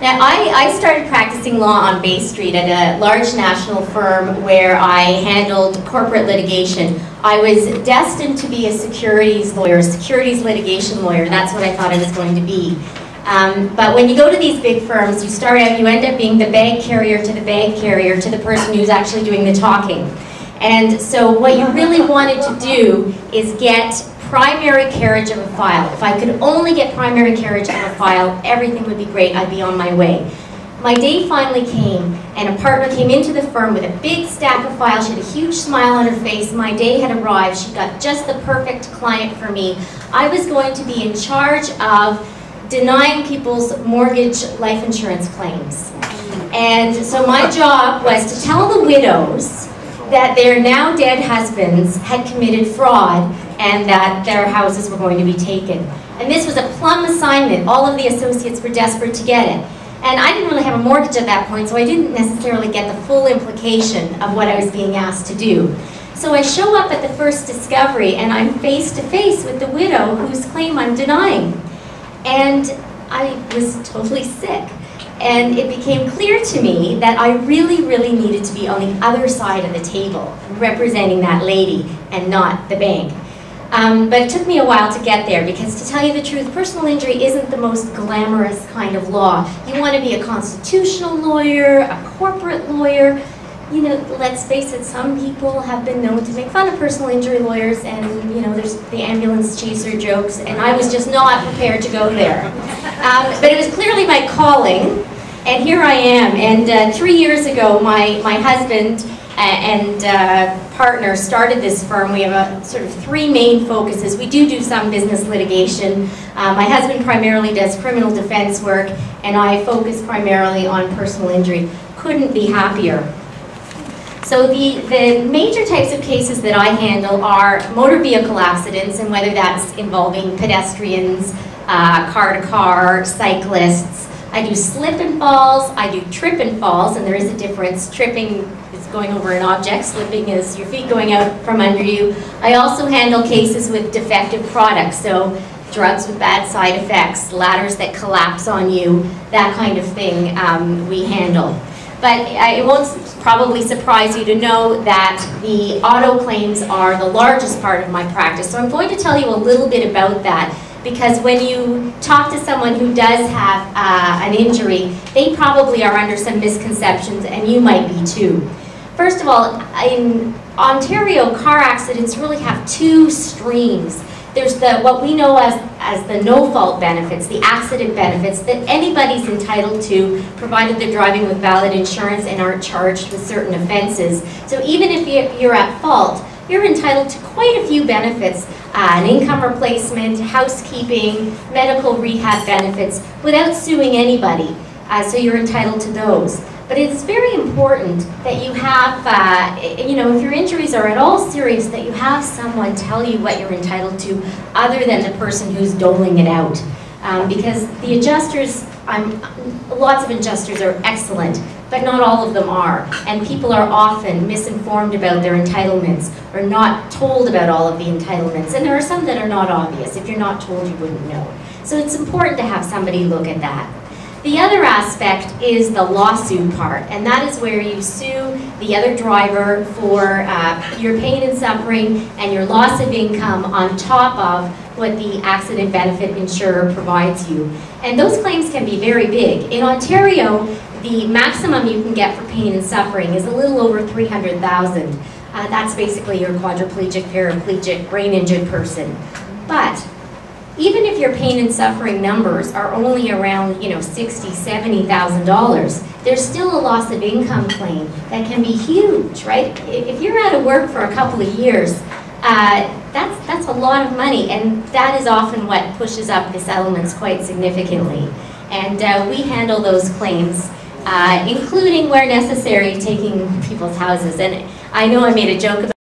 Now, I started practicing law on Bay Street at a large national firm where I handled corporate litigation. I was destined to be a securities lawyer, a securities litigation lawyer. That's what I thought I was going to be. But when you go to these big firms, you start out, you end up being the bag carrier to the bag carrier to the person who's actually doing the talking. And so what you really wanted to do is get primary carriage of a file. If I could only get primary carriage of a file, everything would be great. I'd be on my way. My day finally came, and a partner came into the firm with a big stack of files. She had a huge smile on her face. My day had arrived. She got just the perfect client for me. I was going to be in charge of denying people's mortgage life insurance claims. And so my job was to tell the widows that their now dead husbands had committed fraud and that their houses were going to be taken. And this was a plum assignment. All of the associates were desperate to get it. And I didn't really have a mortgage at that point, so I didn't necessarily get the full implication of what I was being asked to do. So I show up at the first discovery, and I'm face to face with the widow whose claim I'm denying. And I was totally sick. And it became clear to me that I really, really needed to be on the other side of the table, representing that lady and not the bank. But it took me a while to get there, because to tell you the truth, personal injury isn't the most glamorous kind of law. You want to be a constitutional lawyer, a corporate lawyer. You know, let's face it, some people have been known to make fun of personal injury lawyers, and you know, there's the ambulance chaser jokes, and I was just not prepared to go there. But it was clearly my calling, and here I am. And 3 years ago, my husband and partner started this firm. We have a sort of three main focuses. We do some business litigation. My husband primarily does criminal defense work, and I focus primarily on personal injury. Couldn't be happier. So the major types of cases that I handle are motor vehicle accidents, and whether that's involving pedestrians, car-to-car, cyclists. I do slip and falls, I do trip and falls, and there is a difference. Tripping is going over an object, slipping is your feet going out from under you. I also handle cases with defective products, so drugs with bad side effects, ladders that collapse on you, that kind of thing we handle. But it won't probably surprise you to know that the auto claims are the largest part of my practice. So I'm going to tell you a little bit about that, because when you talk to someone who does have an injury, they probably are under some misconceptions, and you might be too. First of all, in Ontario, car accidents really have two streams. There's what we know as the no-fault benefits, the accident benefits that anybody's entitled to, provided they're driving with valid insurance and aren't charged with certain offenses. So even if you're at fault, you're entitled to quite a few benefits, an income replacement, housekeeping, medical rehab benefits, without suing anybody. So you're entitled to those. But it's very important that you have, you know, if your injuries are at all serious, that you have someone tell you what you're entitled to other than the person who's doling it out. Because the adjusters, lots of adjusters are excellent, but not all of them are. And people are often misinformed about their entitlements, or not told about all of the entitlements. And there are some that are not obvious. If you're not told, you wouldn't know. So it's important to have somebody look at that. The other aspect is the lawsuit part, and that is where you sue the other driver for your pain and suffering and your loss of income on top of what the accident benefit insurer provides you. And those claims can be very big. In Ontario, the maximum you can get for pain and suffering is a little over $300,000. That's basically your quadriplegic, paraplegic, brain-injured person. But even if your pain and suffering numbers are only around, you know, $60,000, $70,000, there's still a loss of income claim that can be huge, right? If you're out of work for a couple of years, that's a lot of money, and that is often what pushes up the settlements quite significantly. And we handle those claims, including where necessary, taking people's houses. And I know I made a joke about